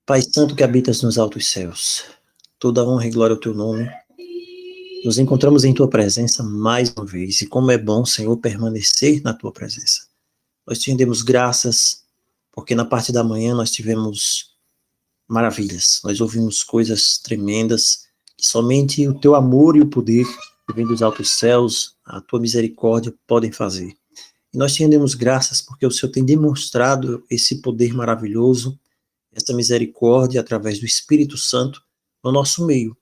Pai Santo que habitas nos altos céus, toda honra e glória ao teu nome. Nos encontramos em tua presença mais uma vez, e como é bom, Senhor, permanecer na tua presença. Nós te rendemos graças, porque na parte da manhã nós tivemos maravilhas, nós ouvimos coisas tremendas, que somente o teu amor e o poder que vem dos altos céus, a tua misericórdia podem fazer. E nós te rendemos graças porque o Senhor tem demonstrado esse poder maravilhoso, essa misericórdia através do Espírito Santo no nosso meio,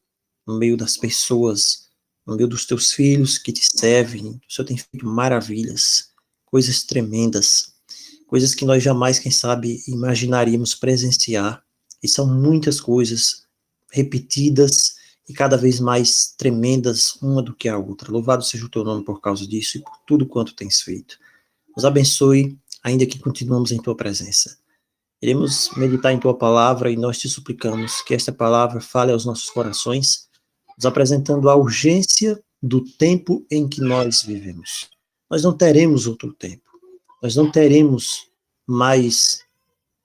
no meio das pessoas, no meio dos teus filhos que te servem. O Senhor tem feito maravilhas, coisas tremendas, coisas que nós jamais, quem sabe, imaginaríamos presenciar. E são muitas coisas repetidas e cada vez mais tremendas uma do que a outra. Louvado seja o teu nome por causa disso e por tudo quanto tens feito. Nos abençoe, ainda que continuamos em tua presença. Iremos meditar em tua palavra e nós te suplicamos que esta palavra fale aos nossos corações, nos apresentando a urgência do tempo em que nós vivemos. Nós não teremos outro tempo. Nós não teremos mais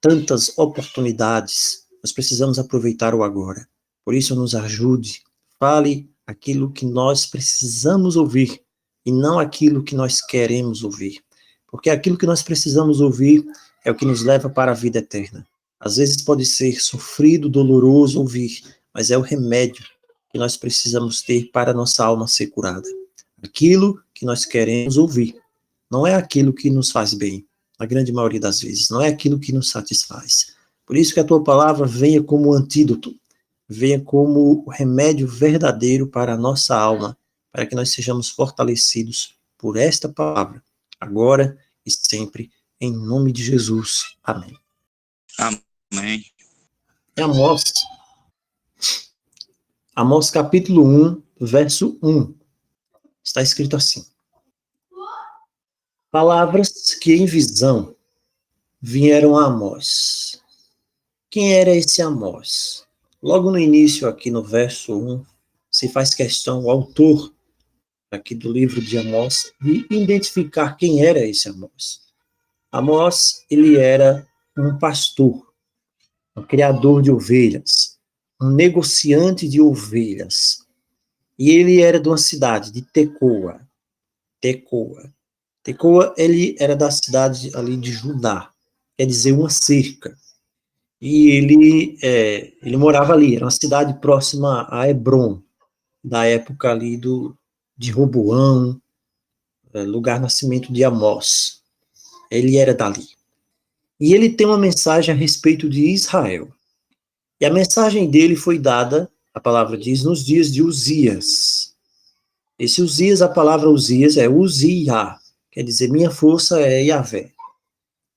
tantas oportunidades. Nós precisamos aproveitar o agora. Por isso, nos ajude. Fale aquilo que nós precisamos ouvir e não aquilo que nós queremos ouvir. Porque aquilo que nós precisamos ouvir é o que nos leva para a vida eterna. Às vezes pode ser sofrido, doloroso ouvir, mas é o remédio que nós precisamos ter para a nossa alma ser curada. Aquilo que nós queremos ouvir não é aquilo que nos faz bem, na grande maioria das vezes, não é aquilo que nos satisfaz. Por isso que a tua palavra venha como antídoto, venha como o remédio verdadeiro para a nossa alma, para que nós sejamos fortalecidos por esta palavra, agora e sempre, em nome de Jesus. Amém. Amém. Amós capítulo 1, verso 1. Está escrito assim: palavras que em visão vieram a Amós. Quem era esse Amós? Logo no início, aqui no verso 1, se faz questão, o autor aqui do livro de Amós, de identificar quem era esse Amós. Amós, ele era um pastor, um criador de ovelhas, um negociante de ovelhas. E ele era de uma cidade, de Tecoa. Tecoa, ele era da cidade ali de Judá, quer dizer, uma cerca. E ele morava ali, era uma cidade próxima a Hebrom, da época ali de Roboão, lugar nascimento de Amós. Ele era dali. E ele tem uma mensagem a respeito de Israel. E a mensagem dele foi dada, a palavra diz, nos dias de Uzias. Esse Uzias, a palavra Uzias é Uziá, quer dizer, minha força é Yahvé.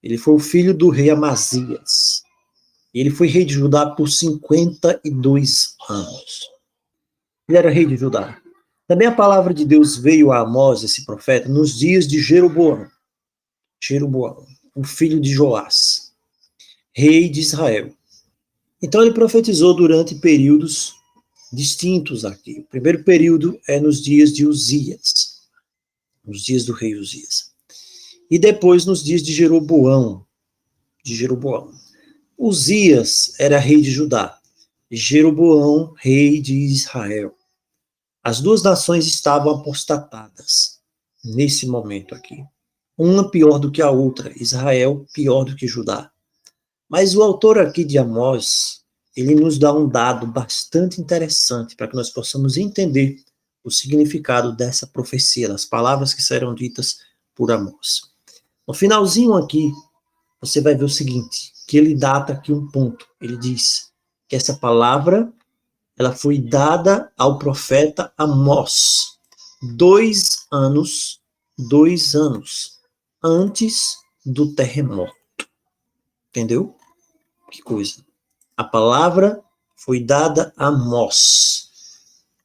Ele foi o filho do rei Amazias. Ele foi rei de Judá por 52 anos. Ele era rei de Judá. Também a palavra de Deus veio a Amós, esse profeta, nos dias de Jeroboão, o filho de Joás, rei de Israel. Então ele profetizou durante períodos distintos aqui. O primeiro período é nos dias de Uzias, nos dias do rei Uzias. E depois nos dias de Jeroboão. Uzias era rei de Judá, Jeroboão, rei de Israel. As duas nações estavam apostatadas nesse momento aqui. Uma pior do que a outra, Israel pior do que Judá. Mas o autor aqui de Amós, ele nos dá um dado bastante interessante para que nós possamos entender o significado dessa profecia, das palavras que serão ditas por Amós. No finalzinho aqui, você vai ver o seguinte, que ele data aqui um ponto. Ele diz que essa palavra, ela foi dada ao profeta Amós 2 anos antes do terremoto. Entendeu? Que coisa. A palavra foi dada a Amós.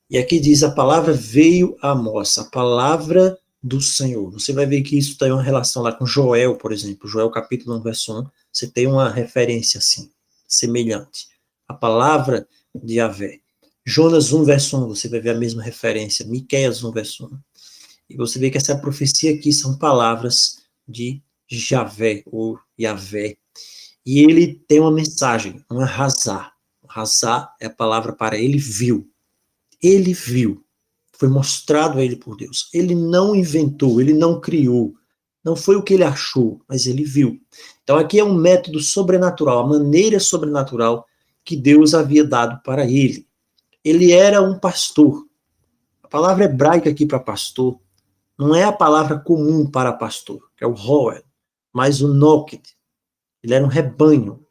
E aqui diz, a palavra veio a Amós, a palavra do Senhor. Você vai ver que isso tem uma relação lá com Joel, por exemplo. Joel capítulo 1, verso 1. Você tem uma referência assim, semelhante. A palavra de Yahvé. Jonas 1, verso 1, você vai ver a mesma referência. Miqueias 1, verso 1. E você vê que essa profecia aqui são palavras de Javé, ou Yahvé. E ele tem uma mensagem, uma razá. Razá é a palavra para ele viu. Ele viu. Foi mostrado a ele por Deus. Ele não inventou, ele não criou. Não foi o que ele achou, mas ele viu. Então aqui é um método sobrenatural, a maneira sobrenatural que Deus havia dado para ele. Ele era um pastor. A palavra hebraica aqui para pastor não é a palavra comum para pastor, que é o roel, mas o noked. Ele era um rebanho.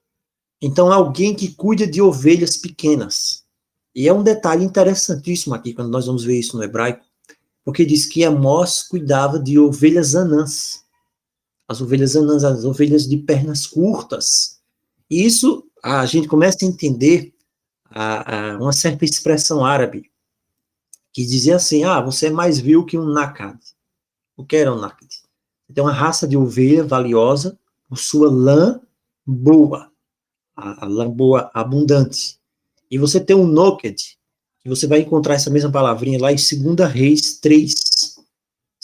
Então, alguém que cuida de ovelhas pequenas. E é um detalhe interessantíssimo aqui, quando nós vamos ver isso no hebraico, porque diz que Amós cuidava de ovelhas anãs. As ovelhas anãs, as ovelhas de pernas curtas. E isso, a gente começa a entender uma certa expressão árabe, que dizia assim, você é mais vil que um nakad. O que era um nakad? Tem uma raça de ovelha valiosa, por sua lã boa. A lã boa abundante. E você tem um noked, que você vai encontrar essa mesma palavrinha lá em 2 Reis 3.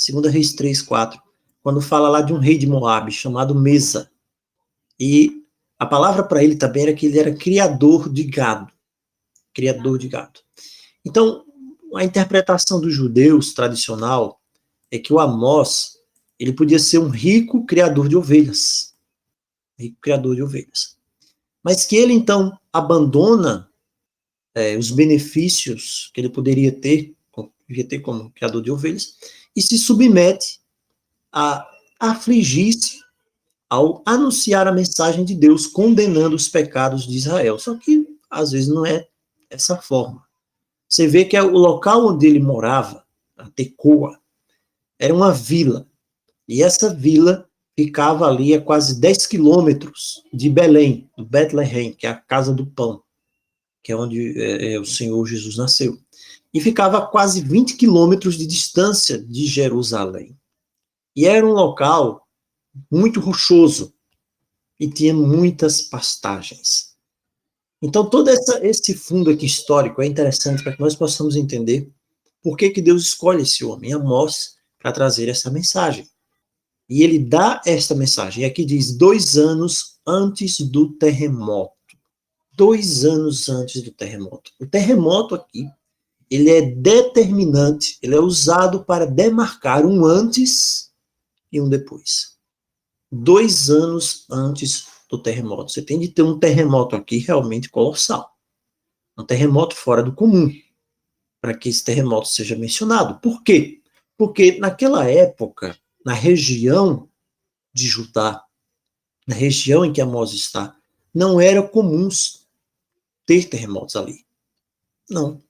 2 Reis 3, 4. Quando fala lá de um rei de Moabe, chamado Mesa. E a palavra para ele também era que ele era criador de gado. Criador de gado. Então, a interpretação dos judeus tradicional é que o Amós, ele podia ser um rico criador de ovelhas. Rico criador de ovelhas. Mas que ele, então, abandona os benefícios que ele poderia ter como criador de ovelhas, e se submete a afligir-se ao anunciar a mensagem de Deus, condenando os pecados de Israel. Só que, às vezes, não é dessa forma. Você vê que o local onde ele morava, a Tecoa, era uma vila, e essa vila ficava ali a quase 10 quilômetros de Belém, do Bethlehem, que é a casa do pão, que é onde o Senhor Jesus nasceu. E ficava a quase 20 quilômetros de distância de Jerusalém. E era um local muito rochoso e tinha muitas pastagens. Então, todo esse fundo aqui histórico é interessante para que nós possamos entender por que Deus escolhe esse homem, Amós, para trazer essa mensagem. E ele dá esta mensagem. E aqui diz, 2 anos antes do terremoto. 2 anos antes do terremoto. O terremoto aqui, ele é determinante, ele é usado para demarcar um antes e um depois. 2 anos antes do terremoto. Você tem de ter um terremoto aqui realmente colossal. Um terremoto fora do comum, para que esse terremoto seja mencionado. Por quê? Porque naquela época, na região de Judá, na região em que Amós está, não era comum ter terremotos ali. Não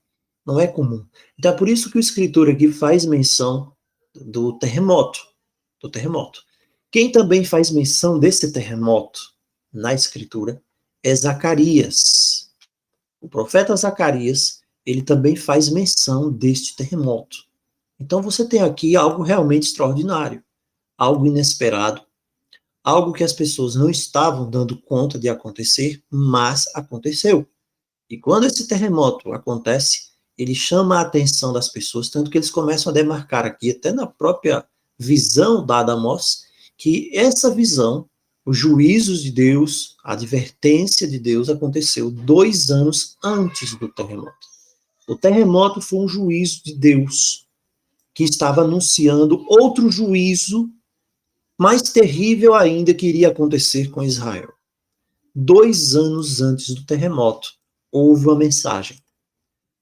é comum. Então é por isso que o escritor aqui faz menção do terremoto. Quem também faz menção desse terremoto na escritura é Zacarias. O profeta Zacarias, ele também faz menção deste terremoto. Então você tem aqui algo realmente extraordinário, algo inesperado, algo que as pessoas não estavam dando conta de acontecer, mas aconteceu. E quando esse terremoto acontece, ele chama a atenção das pessoas, tanto que eles começam a demarcar aqui, até na própria visão dada a Amós, que essa visão, os juízos de Deus, a advertência de Deus aconteceu 2 anos antes do terremoto. O terremoto foi um juízo de Deus, que estava anunciando outro juízo mais terrível ainda que iria acontecer com Israel. 2 anos antes do terremoto, houve uma mensagem.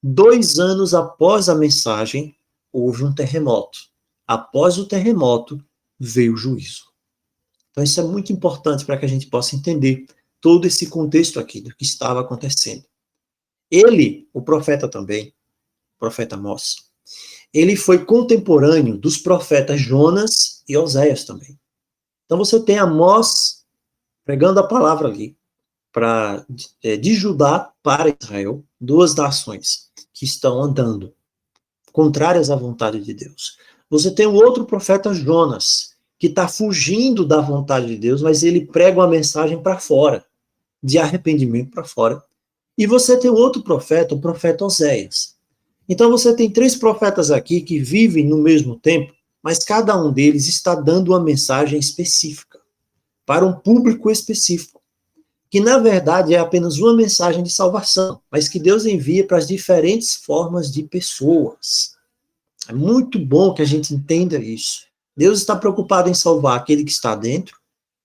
2 anos após a mensagem, houve um terremoto. Após o terremoto, veio o juízo. Então, isso é muito importante para que a gente possa entender todo esse contexto aqui do que estava acontecendo. Ele, o profeta também, o profeta Amós, ele foi contemporâneo dos profetas Jonas e Oséias também. Então, você tem Amós pregando a palavra ali, de Judá para Israel, 2 nações que estão andando contrárias à vontade de Deus. Você tem o outro profeta Jonas, que está fugindo da vontade de Deus, mas ele prega uma mensagem para fora, de arrependimento para fora. E você tem o outro profeta, o profeta Oséias. Então você tem 3 profetas aqui que vivem no mesmo tempo, mas cada um deles está dando uma mensagem específica, para um público específico. que na verdade é apenas uma mensagem de salvação, mas que Deus envia para as diferentes formas de pessoas. É muito bom que a gente entenda isso. Deus está preocupado em salvar aquele que está dentro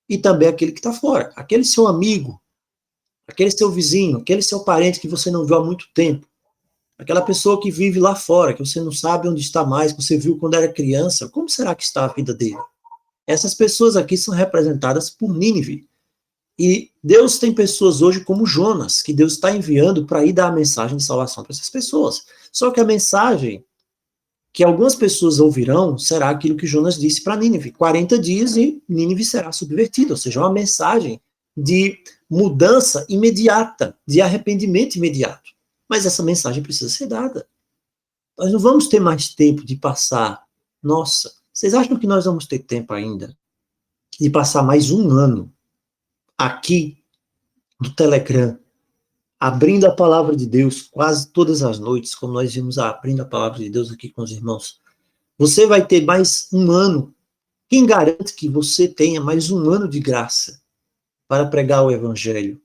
e também aquele que está fora. Aquele seu amigo, aquele seu vizinho, aquele seu parente que você não viu há muito tempo. Aquela pessoa que vive lá fora, que você não sabe onde está mais, que você viu quando era criança. Como será que está a vida dele? Essas pessoas aqui são representadas por Nínive. E Deus tem pessoas hoje como Jonas, que Deus está enviando para ir dar a mensagem de salvação para essas pessoas. Só que a mensagem que algumas pessoas ouvirão será aquilo que Jonas disse para Nínive: 40 dias e Nínive será subvertida. Ou seja, uma mensagem de mudança imediata, de arrependimento imediato. Mas essa mensagem precisa ser dada. Nós não vamos ter mais tempo de passar. Nossa, vocês acham que nós vamos ter tempo ainda de passar mais um ano aqui no Telegram, abrindo a palavra de Deus quase todas as noites, como nós vimos abrindo a palavra de Deus aqui com os irmãos? Você vai ter mais um ano. Quem garante que você tenha mais um ano de graça para pregar o evangelho?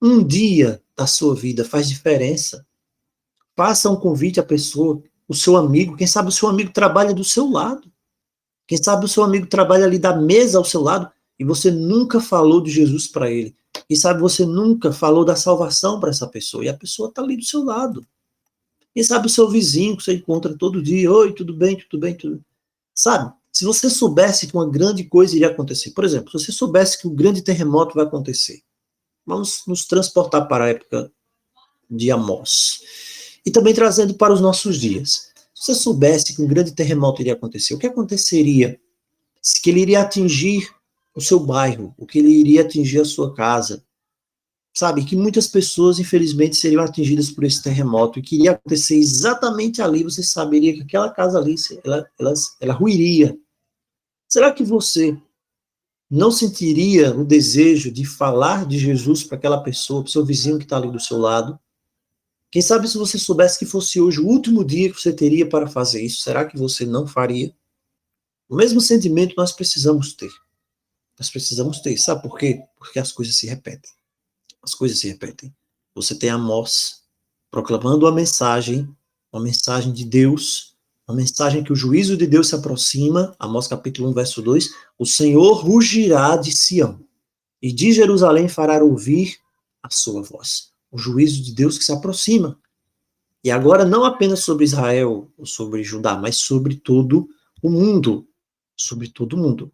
Um dia da sua vida faz diferença. Faça um convite à pessoa, o seu amigo. Quem sabe o seu amigo trabalha do seu lado. Quem sabe o seu amigo trabalha ali da mesa ao seu lado e você nunca falou de Jesus para ele. Quem sabe você nunca falou da salvação para essa pessoa e a pessoa está ali do seu lado. Quem sabe o seu vizinho que você encontra todo dia: oi, tudo bem, tudo bem, tudo bem. Sabe, se você soubesse que uma grande coisa iria acontecer, por exemplo, se você soubesse que um grande terremoto vai acontecer, vamos nos transportar para a época de Amós. E também trazendo para os nossos dias. Se você soubesse que um grande terremoto iria acontecer, o que aconteceria? Que ele iria atingir o seu bairro, o que ele iria atingir a sua casa. Sabe, que muitas pessoas, infelizmente, seriam atingidas por esse terremoto e que iria acontecer exatamente ali, você saberia que aquela casa ali, ela ruiria. Será que você não sentiria o desejo de falar de Jesus para aquela pessoa, para o seu vizinho que está ali do seu lado? Quem sabe se você soubesse que fosse hoje o último dia que você teria para fazer isso, será que você não faria? O mesmo sentimento nós precisamos ter. Nós precisamos ter. Sabe por quê? Porque as coisas se repetem. As coisas se repetem. Você tem Amós proclamando uma mensagem de Deus, uma mensagem que o juízo de Deus se aproxima. Amós capítulo 1, verso 2. O Senhor rugirá de Sião, e de Jerusalém fará ouvir a sua voz. O juízo de Deus que se aproxima. E agora não apenas sobre Israel ou sobre Judá, mas sobre todo o mundo. Sobre todo o mundo.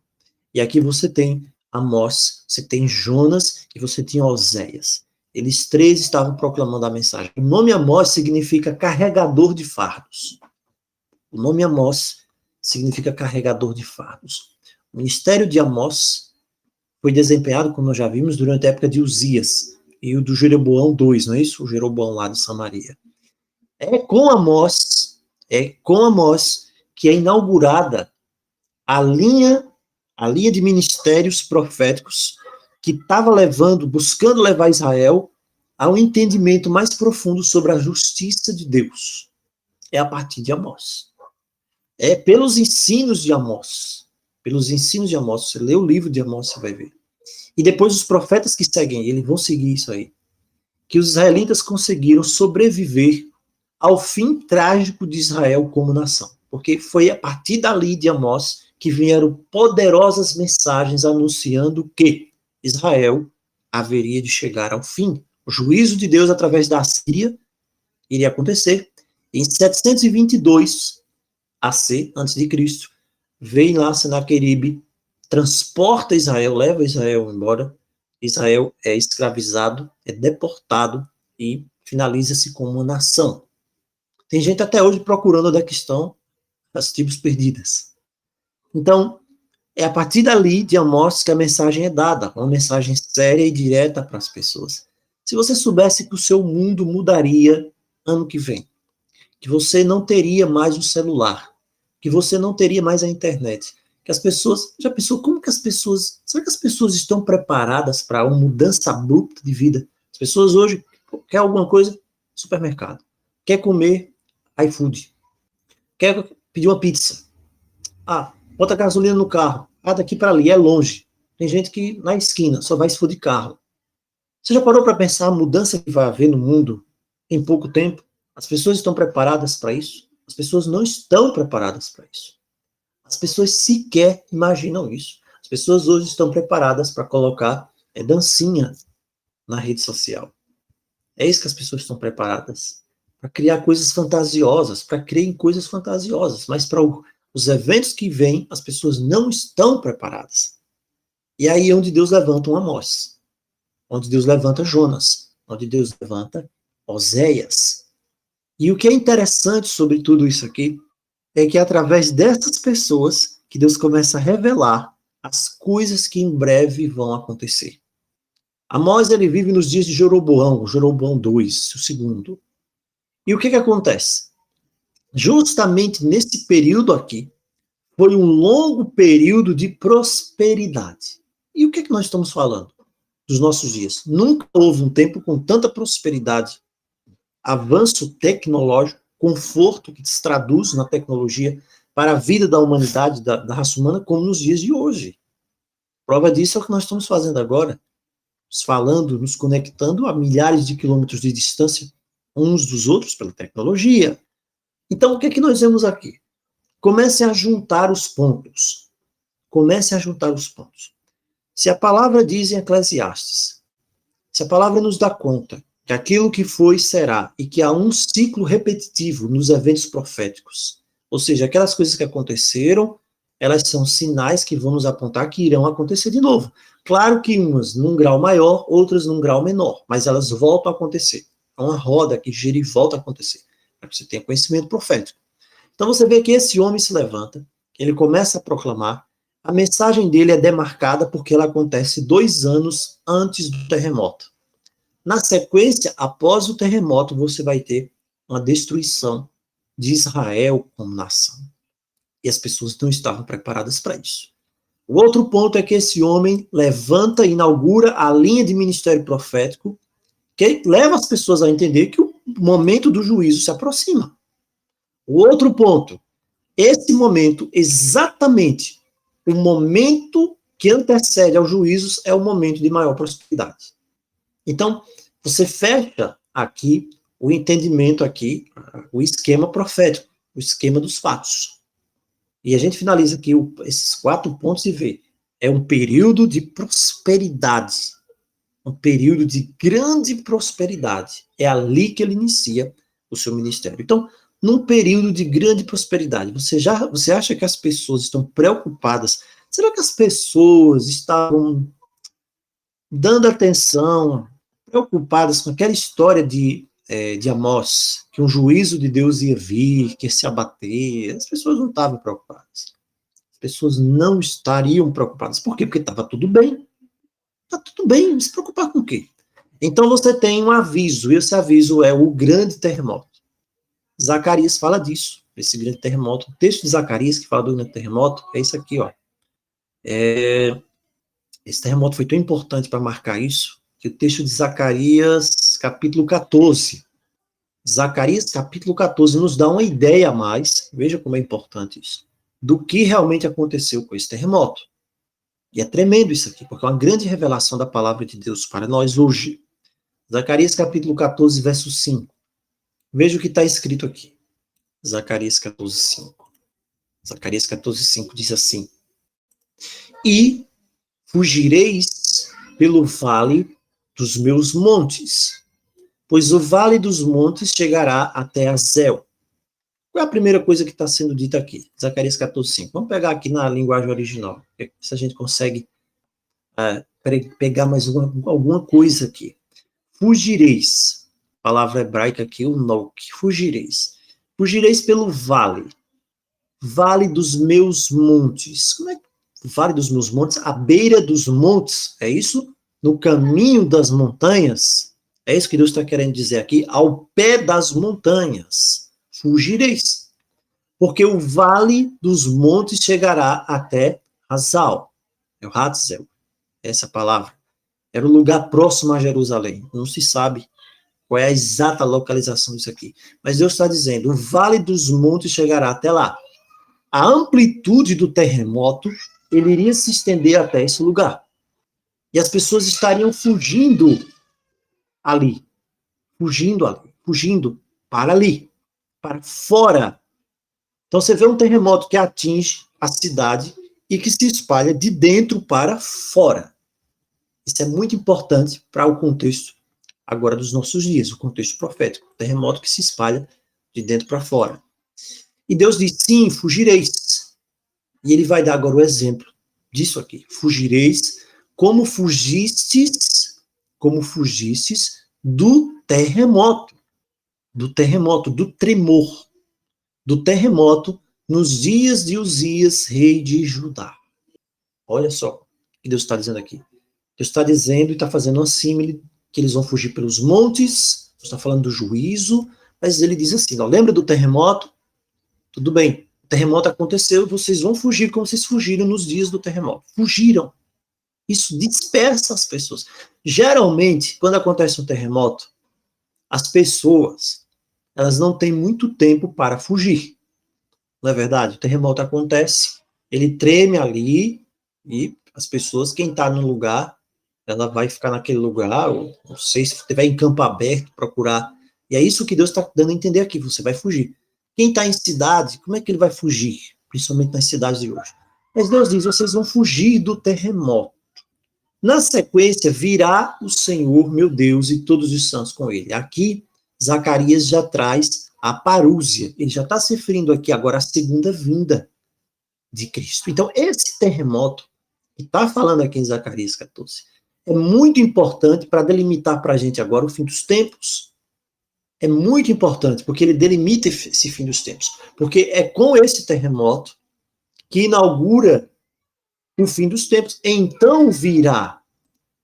E aqui você tem Amós, você tem Jonas e você tem Oséias. Eles três estavam proclamando a mensagem. O nome Amós significa carregador de fardos. O nome Amós significa carregador de fardos. O ministério de Amós foi desempenhado, como nós já vimos, durante a época de Uzias e o do Jeroboão II, não é isso? O Jeroboão lá de Samaria. É com Amós que é inaugurada a linha de ministérios proféticos que estava buscando levar Israel a um entendimento mais profundo sobre a justiça de Deus. É a partir de Amós. É pelos ensinos de Amós. Pelos ensinos de Amós. Você lê o livro de Amós, você vai ver. E depois os profetas que seguem ele vão seguir isso aí. Que os israelitas conseguiram sobreviver ao fim trágico de Israel como nação. Porque foi a partir dali de Amós que vieram poderosas mensagens anunciando que Israel haveria de chegar ao fim. O juízo de Deus através da Síria iria acontecer. Em 722 AC, antes de Cristo, vem lá Senaqueribe, transporta Israel, leva Israel embora. Israel é escravizado, é deportado e finaliza-se como uma nação. Tem gente até hoje procurando onde é que estão as tribos perdidas. Então, é a partir dali de Amós que a mensagem é dada, uma mensagem séria e direta para as pessoas. Se você soubesse que o seu mundo mudaria ano que vem, que você não teria mais um celular, que você não teria mais a internet, que as pessoas, já pensou como que será que as pessoas estão preparadas para uma mudança abrupta de vida? As pessoas hoje quer alguma coisa, supermercado. Quer comer, iFood. Quer pedir uma pizza. Bota gasolina no carro. Daqui para ali, é longe. Tem gente que na esquina só vai se for de carro. Você já parou para pensar a mudança que vai haver no mundo em pouco tempo? As pessoas estão preparadas para isso? As pessoas não estão preparadas para isso. As pessoas sequer imaginam isso. As pessoas hoje estão preparadas para colocar dancinha na rede social. É isso que as pessoas estão preparadas. Para criar coisas fantasiosas, para crer em coisas fantasiosas. Mas para os eventos que vêm, as pessoas não estão preparadas. E aí é onde Deus levanta um Amós, onde Deus levanta Jonas, onde Deus levanta Oséias. E o que é interessante sobre tudo isso aqui é que é através dessas pessoas que Deus começa a revelar as coisas que em breve vão acontecer. Amós, ele vive nos dias de Jeroboão II, o segundo. E o que acontece? Justamente nesse período aqui, foi um longo período de prosperidade. E o que nós estamos falando dos nossos dias? Nunca houve um tempo com tanta prosperidade, avanço tecnológico, conforto que se traduz na tecnologia para a vida da humanidade, da raça humana, como nos dias de hoje. Prova disso é o que nós estamos fazendo agora, falando, nos conectando a milhares de quilômetros de distância uns dos outros pela tecnologia. Então, o que nós vemos aqui? Comecem a juntar os pontos. Comecem a juntar os pontos. Se a palavra diz em Eclesiastes, se a palavra nos dá conta que aquilo que foi será e que há um ciclo repetitivo nos eventos proféticos, ou seja, aquelas coisas que aconteceram, elas são sinais que vão nos apontar que irão acontecer de novo. Claro que umas num grau maior, outras num grau menor, mas elas voltam a acontecer. É uma roda que gira e volta a acontecer, para que você tenha conhecimento profético. Então você vê que esse homem se levanta, ele começa a proclamar, a mensagem dele é demarcada porque ela acontece 2 anos antes do terremoto. Na sequência, após o terremoto, você vai ter uma destruição de Israel como nação. E as pessoas não estavam preparadas para isso. O outro ponto é que esse homem levanta e inaugura a linha de ministério profético que leva as pessoas a entender que o momento do juízo se aproxima. O outro ponto, esse momento, exatamente o momento que antecede aos juízos, é o momento de maior prosperidade. Então, você fecha aqui o entendimento aqui, o esquema profético, o esquema dos fatos. E a gente finaliza aqui esses 4 pontos e vê. É um período de prosperidade. Um período de grande prosperidade. É ali que ele inicia o seu ministério. Então, num período de grande prosperidade, você acha que as pessoas estão preocupadas? Será que as pessoas estavam dando atenção, preocupadas com aquela história de Amós, que um juízo de Deus ia vir, que ia se abater? As pessoas não estavam preocupadas. As pessoas não estariam preocupadas. Por quê? Porque estava tudo bem. Está tudo bem, se preocupar com o quê? Então você tem um aviso, e esse aviso é o grande terremoto. Zacarias fala disso, esse grande terremoto. O texto de Zacarias que fala do grande terremoto é isso aqui, ó. Esse terremoto foi tão importante para marcar isso, que o texto de Zacarias, capítulo 14. Zacarias, capítulo 14, nos dá uma ideia a mais, veja como é importante isso, do que realmente aconteceu com esse terremoto. E é tremendo isso aqui, porque é uma grande revelação da palavra de Deus para nós hoje. Zacarias, capítulo 14, verso 5. Veja o que está escrito aqui. Zacarias 14, 5. Zacarias 14, 5 diz assim: E fugireis pelo vale dos meus montes, pois o vale dos montes chegará até Azel. Qual é a primeira coisa que está sendo dita aqui? Zacarias 14, 5. Vamos pegar aqui na linguagem original, se a gente consegue pegar mais alguma coisa aqui. Fugireis. Palavra hebraica aqui, o nok. Fugireis. Fugireis pelo vale. Vale dos meus montes. Como é que vale dos meus montes? À beira dos montes, é isso? No caminho das montanhas. É isso que Deus está querendo dizer aqui. Ao pé das montanhas. Fugireis. Porque o vale dos montes chegará até Hazal. É o Hatzel. Essa palavra. Era o lugar próximo a Jerusalém. Não se sabe qual é a exata localização disso aqui. Mas Deus está dizendo, o vale dos montes chegará até lá. A amplitude do terremoto, ele iria se estender até esse lugar. E as pessoas estariam fugindo ali, fugindo para ali, para fora. Então você vê um terremoto que atinge a cidade e que se espalha de dentro para fora. Isso é muito importante para o contexto agora dos nossos dias, o contexto profético, o terremoto que se espalha de dentro para fora. E Deus diz, sim, fugireis. E ele vai dar agora o exemplo disso aqui. Fugireis como fugistes do terremoto, do tremor, do terremoto nos dias de Uzias, rei de Judá. Olha só o que Deus está dizendo aqui. Deus está dizendo e está fazendo uma símile que eles vão fugir pelos montes, está falando do juízo, mas ele diz assim, ó, lembra do terremoto? Tudo bem, o terremoto aconteceu e vocês vão fugir como vocês fugiram nos dias do terremoto. Fugiram. Isso dispersa as pessoas. Geralmente, quando acontece um terremoto, as pessoas, elas não têm muito tempo para fugir. Não é verdade? O terremoto acontece, ele treme ali e as pessoas, quem está no lugar, ela vai ficar naquele lugar, ou não sei, se estiver em campo aberto, procurar. E é isso que Deus está dando a entender aqui, você vai fugir. Quem está em cidade, como é que ele vai fugir? Principalmente nas cidades de hoje. Mas Deus diz, vocês vão fugir do terremoto. Na sequência, virá o Senhor, meu Deus, e todos os santos com ele. Aqui, Zacarias já traz a parúzia. Ele já está se referindo aqui agora à segunda vinda de Cristo. Então, esse terremoto, que está falando aqui em Zacarias 14, é muito importante para delimitar para a gente agora o fim dos tempos. É muito importante, porque ele delimita esse fim dos tempos. Porque é com esse terremoto que inaugura o fim dos tempos. Então virá,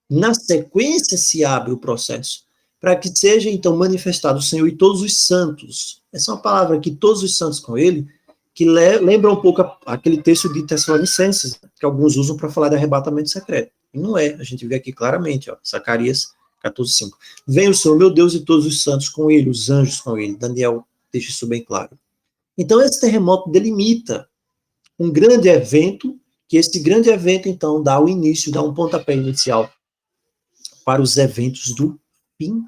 na sequência se abre o processo, para que seja então manifestado o Senhor e todos os santos. Essa é uma palavra aqui, todos os santos com ele, que lembra um pouco aquele texto de Tessalonicenses, que alguns usam para falar de arrebatamento secreto. E não é, a gente vê aqui claramente, ó, Zacarias 14:5. Vem o Senhor, meu Deus, e todos os santos com ele, os anjos com ele. Daniel deixa isso bem claro. Então, esse terremoto delimita um grande evento, que esse grande evento, então, dá o início, dá um pontapé inicial para os eventos do fim.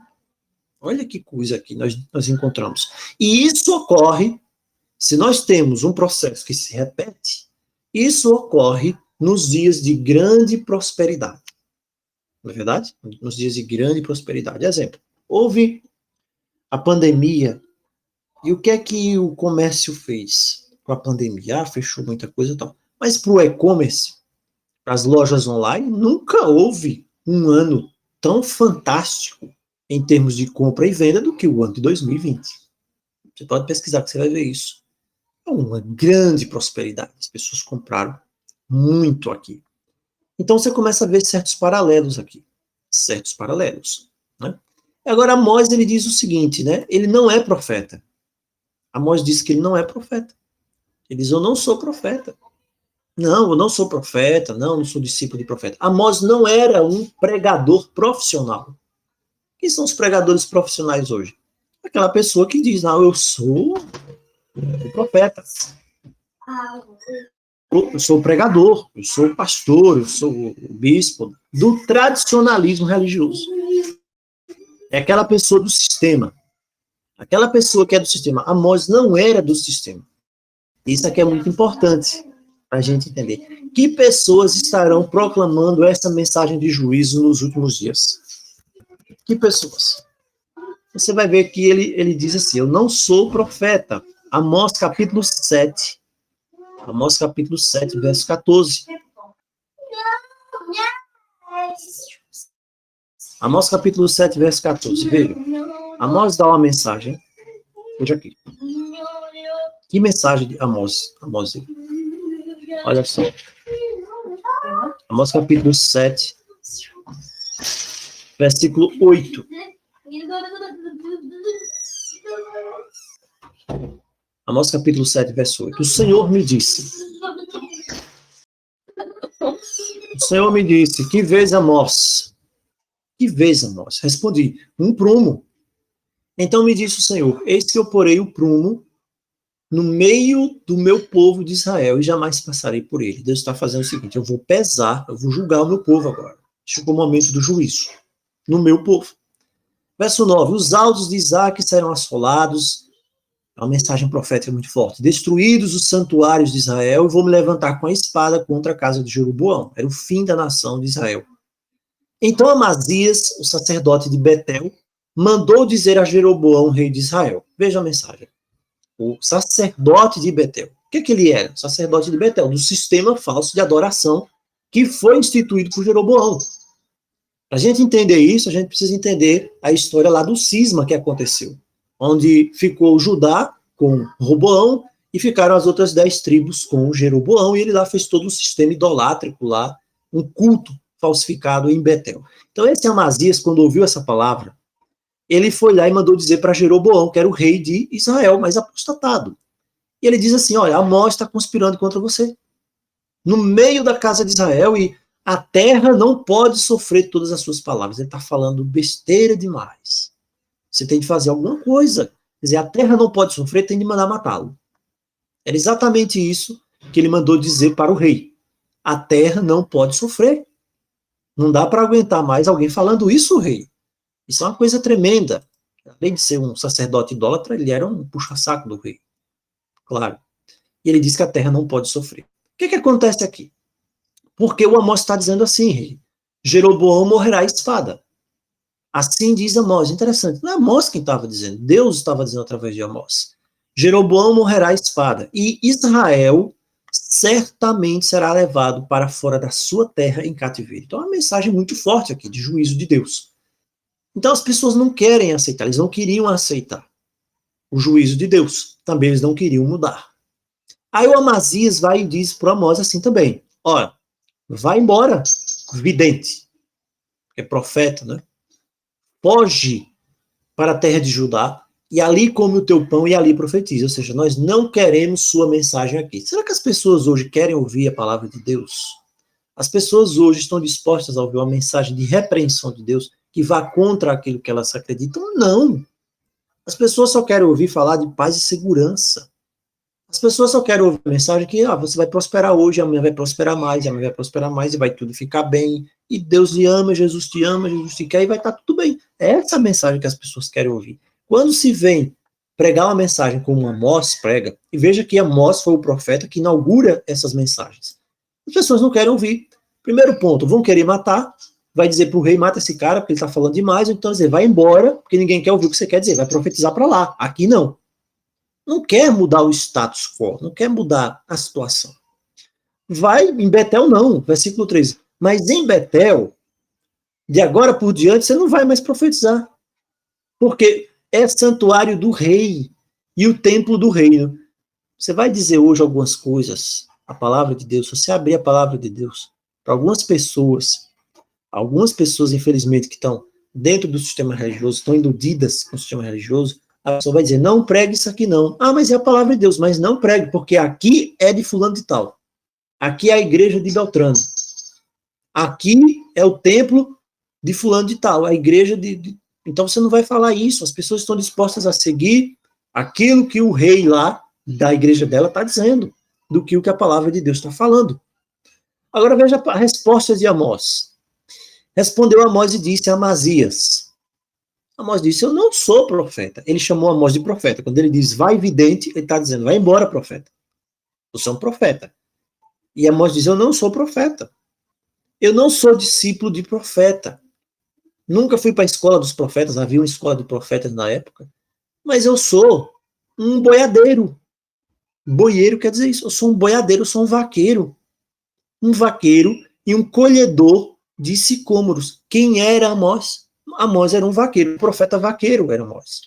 Olha que coisa aqui nós encontramos. E isso ocorre, se nós temos um processo que se repete, isso ocorre nos dias de grande prosperidade. Não é verdade? Nos dias de grande prosperidade. Exemplo, houve a pandemia, e o que é que o comércio fez com a pandemia? Fechou muita coisa e tal. Mas para o e-commerce, para as lojas online, nunca houve um ano tão fantástico em termos de compra e venda do que o ano de 2020. Você pode pesquisar que você vai ver isso. É uma grande prosperidade. As pessoas compraram muito aqui. Então você começa a ver certos paralelos aqui. Certos paralelos. Né? Agora, Amós, ele diz o seguinte, né? Ele não é profeta. Amós diz que ele não é profeta. Ele diz, eu não sou profeta. Não, eu não sou profeta, não sou discípulo de profeta. Amós não era um pregador profissional. Quem são os pregadores profissionais hoje? Aquela pessoa que diz, não, eu sou profeta. Eu sou pregador, eu sou pastor, eu sou bispo. Do tradicionalismo religioso. É aquela pessoa do sistema. Aquela pessoa que é do sistema. Amós não era do sistema. Isso aqui é muito importante para a gente entender. Que pessoas estarão proclamando essa mensagem de juízo nos últimos dias? Que pessoas? Você vai ver que ele diz assim, eu não sou profeta. Amós capítulo 7. Amós capítulo 7, verso 14. Amós capítulo 7, verso 14. Veja. Amós dá uma mensagem. Veja aqui. Que mensagem de Amós? Olha só. Amós capítulo 7, versículo 8. Amós capítulo 7, verso 8. O Senhor me disse. O Senhor me disse, que vês, Amós? Que vês, Amós? Respondi, um prumo. Então me disse o Senhor, eis que eu porei o prumo no meio do meu povo de Israel e jamais passarei por ele. Deus está fazendo o seguinte, eu vou pesar, eu vou julgar o meu povo agora. Chegou o momento do juízo no meu povo. Verso 9, os altos de Isaac serão assolados. É uma mensagem profética muito forte. Destruídos os santuários de Israel, eu vou me levantar com a espada contra a casa de Jeroboão. Era o fim da nação de Israel. Então Amazias, o sacerdote de Betel, mandou dizer a Jeroboão, rei de Israel. Veja a mensagem. O sacerdote de Betel. O que ele era? Sacerdote de Betel, do sistema falso de adoração que foi instituído por Jeroboão. Para a gente entender isso, a gente precisa entender a história lá do cisma que aconteceu, onde ficou Judá com Roboão e ficaram as outras 10 tribos com Jeroboão, e ele lá fez todo um sistema idolátrico lá, um culto falsificado em Betel. Então esse Amazias, quando ouviu essa palavra, ele foi lá e mandou dizer para Jeroboão, que era o rei de Israel, mas apostatado. E ele diz assim, olha, Amós está conspirando contra você. No meio da casa de Israel, e a terra não pode sofrer todas as suas palavras. Ele está falando besteira demais. Você tem de fazer alguma coisa. Quer dizer, a terra não pode sofrer, tem de mandar matá-lo. Era exatamente isso que ele mandou dizer para o rei. A terra não pode sofrer. Não dá para aguentar mais alguém falando isso, rei. Isso é uma coisa tremenda. Além de ser um sacerdote idólatra, ele era um puxa-saco do rei. Claro. E ele diz que a terra não pode sofrer. O que acontece aqui? Porque o Amós está dizendo assim, rei. Jeroboão morrerá à espada. Assim diz Amós. Interessante. Não é Amós quem estava dizendo. Deus estava dizendo através de Amós. Jeroboão morrerá à espada. E Israel certamente será levado para fora da sua terra em cativeiro. Então é uma mensagem muito forte aqui, de juízo de Deus. Então as pessoas não querem aceitar, eles não queriam aceitar o juízo de Deus. Também eles não queriam mudar. Aí o Amazias vai e diz para o Amós assim também. Olha, vai embora, vidente, que é profeta, né? Foge para a terra de Judá e ali come o teu pão e ali profetiza. Ou seja, nós não queremos sua mensagem aqui. Será que as pessoas hoje querem ouvir a palavra de Deus? As pessoas hoje estão dispostas a ouvir uma mensagem de repreensão de Deus que vá contra aquilo que elas acreditam? Não. As pessoas só querem ouvir falar de paz e segurança. As pessoas só querem ouvir a mensagem que você vai prosperar hoje, amanhã vai prosperar mais, amanhã vai prosperar mais e vai tudo ficar bem. E Deus lhe ama, Jesus te ama, Jesus te quer e vai estar tudo bem. É essa a mensagem que as pessoas querem ouvir. Quando se vem pregar uma mensagem como Amós prega, e veja que Amós foi o profeta que inaugura essas mensagens. As pessoas não querem ouvir. Primeiro ponto, vão querer matar, vai dizer para o rei, mata esse cara porque ele está falando demais, ou então dizer, vai embora, porque ninguém quer ouvir o que você quer dizer, vai profetizar para lá. Aqui não. Não quer mudar o status quo, não quer mudar a situação. Vai, em Betel não, versículo 13. Mas em Betel, de agora por diante, você não vai mais profetizar. Porque é santuário do rei e o templo do reino. Você vai dizer hoje algumas coisas, a palavra de Deus, se você abrir a palavra de Deus, para algumas pessoas, infelizmente, que estão dentro do sistema religioso, estão iludidas com o sistema religioso, a pessoa vai dizer, não pregue isso aqui não. Ah, mas é a palavra de Deus, mas não pregue, porque aqui é de fulano de tal. Aqui é a igreja de Beltrano. Aqui é o templo de fulano de tal, a igreja de... Então você não vai falar isso, as pessoas estão dispostas a seguir aquilo que o rei lá da igreja dela está dizendo, do que o que a palavra de Deus está falando. Agora veja a resposta de Amós. Respondeu Amós e disse a Amazias. Amós disse, eu não sou profeta. Ele chamou Amós de profeta. Quando ele diz, vai vidente, ele está dizendo, vai embora, profeta. Você é um profeta. E Amós diz, eu não sou profeta. Eu não sou discípulo de profeta. Nunca fui para a escola dos profetas, havia uma escola de profetas na época. Mas eu sou um boiadeiro. Boieiro quer dizer isso. Eu sou um boiadeiro, eu sou um vaqueiro. Um vaqueiro e um colhedor de sicômoros. Quem era Amós? Amós era um vaqueiro, um profeta vaqueiro era Amós.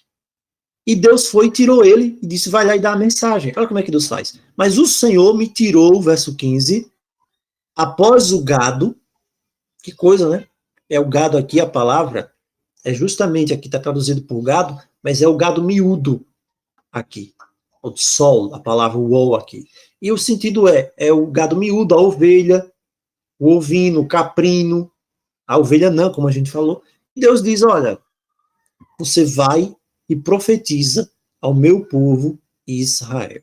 E Deus foi e tirou ele e disse, vai lá e dá a mensagem. Olha como é que Deus faz. Mas o Senhor me tirou, verso 15, após o gado, que coisa, né? É o gado aqui, a palavra, é justamente aqui, está traduzido por gado, mas é o gado miúdo aqui. O sol, a palavra uol aqui. E o sentido é o gado miúdo, a ovelha, o ovino, o caprino, a ovelha não, como a gente falou. Deus diz, olha, você vai e profetiza ao meu povo Israel.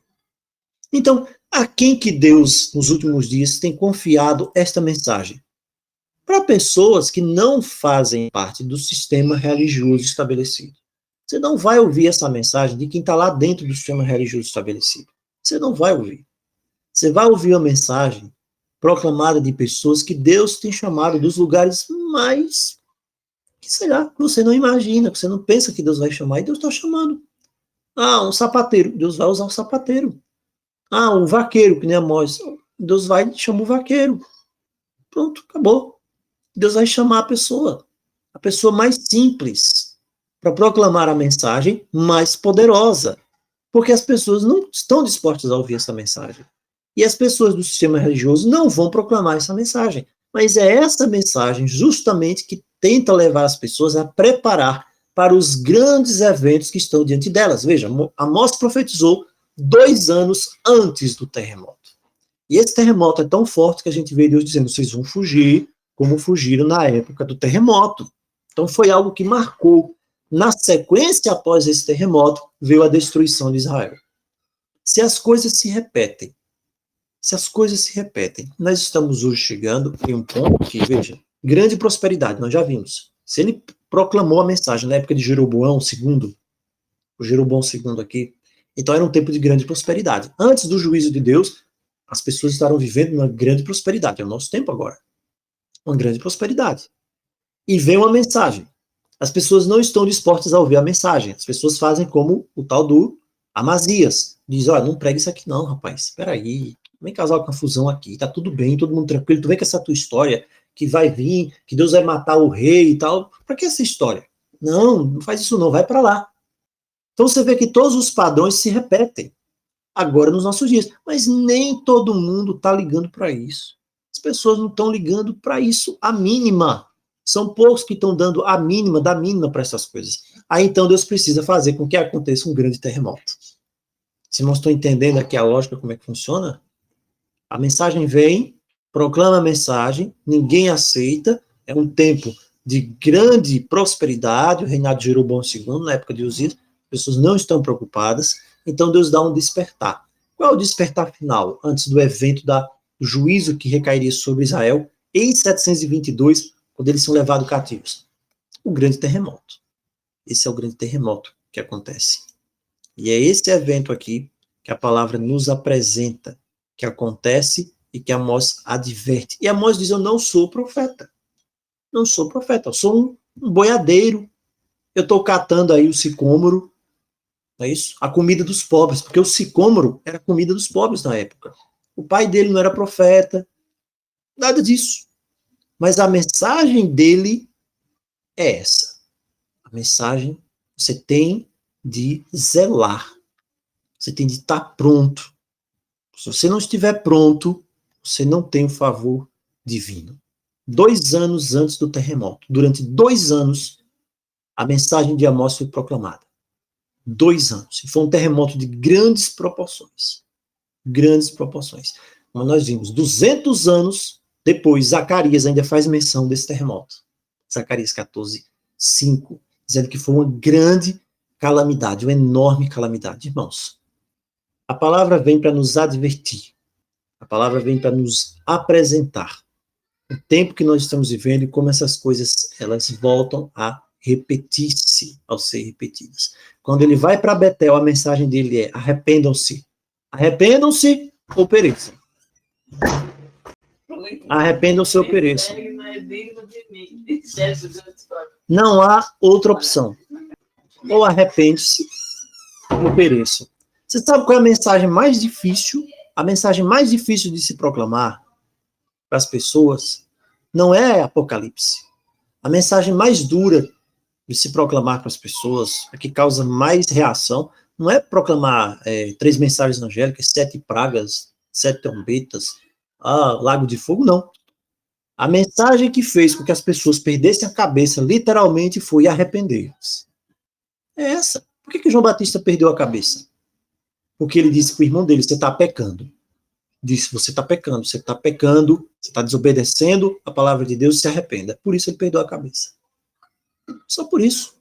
Então, a quem que Deus, nos últimos dias, tem confiado esta mensagem? para pessoas que não fazem parte do sistema religioso estabelecido. Você não vai ouvir essa mensagem de quem está lá dentro do sistema religioso estabelecido. Você não vai ouvir. Você vai ouvir a mensagem proclamada de pessoas que Deus tem chamado dos lugares mais, que sei lá, que você não imagina, que você não pensa que Deus vai chamar, e Deus está chamando. Ah, um sapateiro, Deus vai usar o sapateiro. Ah, um vaqueiro, que nem Amós, Deus vai e chama o vaqueiro. Pronto, acabou. Deus vai chamar a pessoa mais simples, para proclamar a mensagem mais poderosa. Porque as pessoas não estão dispostas a ouvir essa mensagem. E as pessoas do sistema religioso não vão proclamar essa mensagem. Mas é essa mensagem justamente que tenta levar as pessoas a preparar para os grandes eventos que estão diante delas. Veja, Amós profetizou 2 anos antes do terremoto. E esse terremoto é tão forte que a gente vê Deus dizendo, vocês vão fugir, como fugiram na época do terremoto. Então foi algo que marcou. Na sequência, após esse terremoto, veio a destruição de Israel. Se as coisas se repetem, nós estamos hoje chegando em um ponto que, veja, grande prosperidade, nós já vimos. Se ele proclamou a mensagem na época de Jeroboão II, o Jeroboão II aqui, então era um tempo de grande prosperidade. Antes do juízo de Deus, as pessoas estavam vivendo uma grande prosperidade. É o nosso tempo agora. Uma grande prosperidade. E vem uma mensagem. As pessoas não estão dispostas a ouvir a mensagem. As pessoas fazem como o tal do Amazias. Diz, olha, não prega isso aqui não, rapaz. Espera aí. Vem causar uma confusão aqui. Tá tudo bem, todo mundo tranquilo. Tu vem com essa tua história que vai vir, que Deus vai matar o rei e tal. Para que essa história? Não, não faz isso não. Vai para lá. Então você vê que todos os padrões se repetem. Agora nos nossos dias. Mas nem todo mundo está ligando para isso. As pessoas não estão ligando para isso a mínima. São poucos que estão dando a mínima, da mínima para essas coisas. Aí então Deus precisa fazer com que aconteça um grande terremoto. Se não estou entendendo aqui a lógica, como é que funciona, a mensagem vem, proclama a mensagem, ninguém aceita, é um tempo de grande prosperidade, o reinado de Jeroboão II, na época de Uzias, as pessoas não estão preocupadas, então Deus dá um despertar. Qual é o despertar final? Antes do evento do juízo que recairia sobre Israel, em 722, quando eles são levados cativos. O grande terremoto. Esse é o grande terremoto que acontece. E é esse evento aqui que a palavra nos apresenta, que acontece e que Amós adverte. E Amós diz, eu não sou profeta. Não sou profeta, eu sou um boiadeiro. Eu estou catando aí o sicômoro, não é isso? A comida dos pobres, porque o sicômoro era a comida dos pobres na época. O pai dele não era profeta, nada disso. Mas a mensagem dele é essa. A mensagem, você tem de zelar. Você tem de estar pronto. Se você não estiver pronto, você não tem o favor divino. 2 anos antes do terremoto, durante 2 anos, a mensagem de Amós foi proclamada. 2 anos. E foi um terremoto de grandes proporções. Grandes proporções. Como nós vimos, 200 anos depois, Zacarias ainda faz menção desse terremoto. Zacarias 14, 5, dizendo que foi uma grande calamidade, uma enorme calamidade. Irmãos, a palavra vem para nos advertir. A palavra vem para nos apresentar o tempo que nós estamos vivendo e como essas coisas elas voltam a repetir-se ao ser repetidas. Quando ele vai para Betel, a mensagem dele é: arrependam-se. Arrependam-se ou pereçam. Arrependam-se ou pereçam. Não há outra opção. Ou arrepende-se ou pereçam. Você sabe qual é a mensagem mais difícil? A mensagem mais difícil de se proclamar para as pessoas não é Apocalipse. A mensagem mais dura de se proclamar para as pessoas, a que causa mais reação, não é proclamar 3 mensagens angélicas, 7 pragas, 7 trombetas, lago de fogo, não. A mensagem que fez com que as pessoas perdessem a cabeça, literalmente, foi arrepender-se. É essa. Por que João Batista perdeu a cabeça? Porque ele disse para o irmão dele, você está pecando. Disse, você está pecando, você está desobedecendo a palavra de Deus, se arrependa. Por isso ele perdeu a cabeça. Só por isso.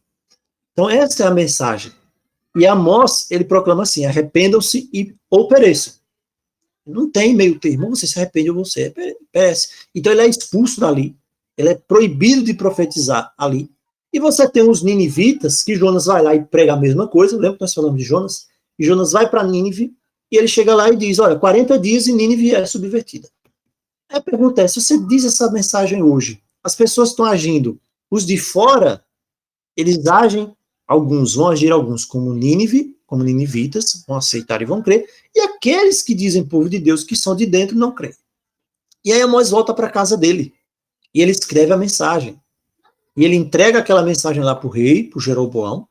Então essa é a mensagem. E Amós, ele proclama assim, arrependam-se ou pereçam. Não tem meio termo, você se arrepende ou você perece. Então ele é expulso dali. Ele é proibido de profetizar ali. E você tem os ninivitas, que Jonas vai lá e prega a mesma coisa. Lembra que nós falamos de Jonas? E Jonas vai para Nínive, e ele chega lá e diz, olha, 40 dias e Nínive é subvertida. A pergunta é, se você diz essa mensagem hoje, as pessoas estão agindo, os de fora, eles agem, alguns vão agir, alguns como Nínive, como ninivitas, vão aceitar e vão crer, e aqueles que dizem povo de Deus, que são de dentro, não creem. E aí Amós volta para a casa dele, e ele escreve a mensagem. E ele entrega aquela mensagem lá para o rei, para o Jeroboão,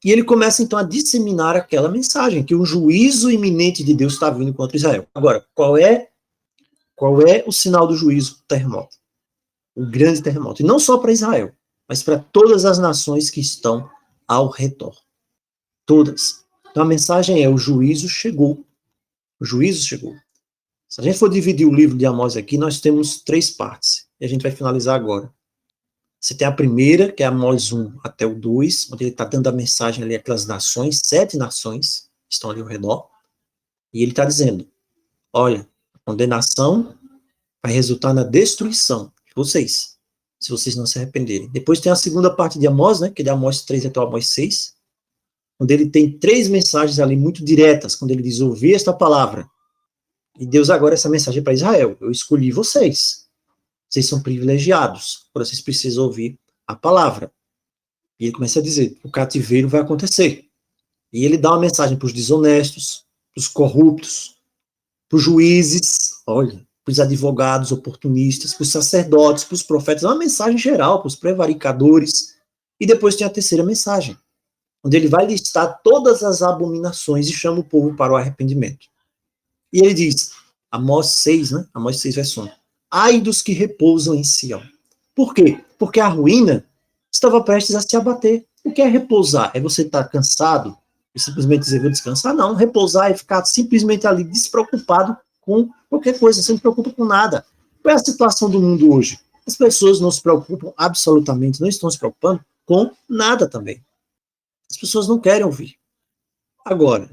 e ele começa então a disseminar aquela mensagem, que um juízo iminente de Deus está vindo contra Israel. Agora, qual é o sinal do juízo? O terremoto. O grande terremoto. E não só para Israel, mas para todas as nações que estão ao redor. Todas. Então a mensagem é, o juízo chegou. O juízo chegou. Se a gente for dividir o livro de Amós aqui, nós temos 3 partes. E a gente vai finalizar agora. Você tem a primeira, que é Amós 1 até o 2, onde ele está dando a mensagem ali àquelas nações, 7 nações que estão ali ao redor. E ele está dizendo, olha, a condenação vai resultar na destruição de vocês, se vocês não se arrependerem. Depois tem a segunda parte de Amós, né, que é de Amós 3 até o Amós 6, onde ele tem 3 mensagens ali muito diretas, quando ele diz, ouvi esta palavra. E Deus agora essa mensagem para Israel, eu escolhi vocês. Vocês são privilegiados, por vocês precisam ouvir a palavra. E ele começa a dizer, o cativeiro vai acontecer. E ele dá uma mensagem para os desonestos, para os corruptos, para os juízes, olha, para os advogados oportunistas, para os sacerdotes, para os profetas, é uma mensagem geral, para os prevaricadores. E depois tem a terceira mensagem, onde ele vai listar todas as abominações e chama o povo para o arrependimento. E ele diz, Amós 6, né? Amós 6, verso 1. Ai dos que repousam em Sião. Por quê? Porque a ruína estava prestes a se abater. O que é repousar? É você estar cansado e simplesmente dizer, vou descansar? Não, repousar é ficar simplesmente ali despreocupado com qualquer coisa, você não se preocupa com nada. Qual é a situação do mundo hoje? As pessoas não se preocupam absolutamente, não estão se preocupando com nada também. As pessoas não querem ouvir. Agora,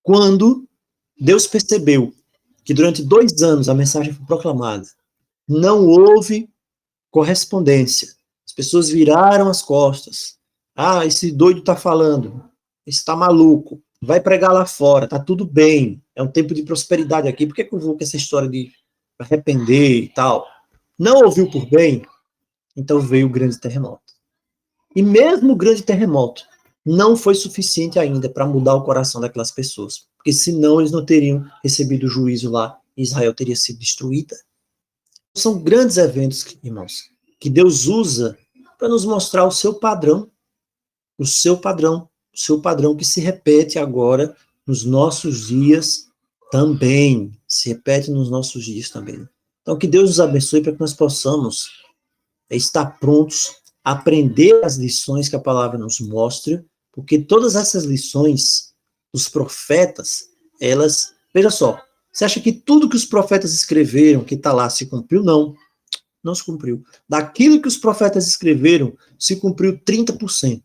quando Deus percebeu que durante 2 anos a mensagem foi proclamada, não houve correspondência. As pessoas viraram as costas. Ah, esse doido está falando. Esse está maluco. Vai pregar lá fora. Tá tudo bem. É um tempo de prosperidade aqui. Por que eu vou com essa história de arrepender e tal? Não ouviu por bem? Então veio o grande terremoto. E mesmo o grande terremoto não foi suficiente ainda para mudar o coração daquelas pessoas. Porque senão eles não teriam recebido o juízo lá e Israel teria sido destruída. São grandes eventos, irmãos, que Deus usa para nos mostrar o seu padrão que se repete agora nos nossos dias também. Se repete nos nossos dias também. Então, que Deus nos abençoe para que nós possamos estar prontos a aprender as lições que a palavra nos mostra, porque todas essas lições dos profetas, elas, veja só, você acha que tudo que os profetas escreveram, que está lá, se cumpriu? Não, não se cumpriu. Daquilo que os profetas escreveram, se cumpriu 30%.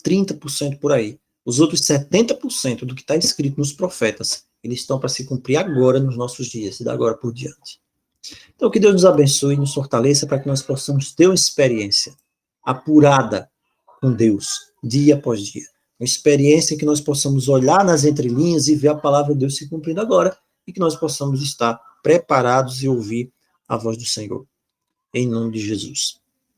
30% por aí. Os outros 70% do que está escrito nos profetas, eles estão para se cumprir agora, nos nossos dias, e da agora por diante. Então, que Deus nos abençoe e nos fortaleça para que nós possamos ter uma experiência apurada com Deus, dia após dia. Uma experiência em que nós possamos olhar nas entrelinhas e ver a palavra de Deus se cumprindo agora, e que nós possamos estar preparados e ouvir a voz do Senhor. Em nome de Jesus.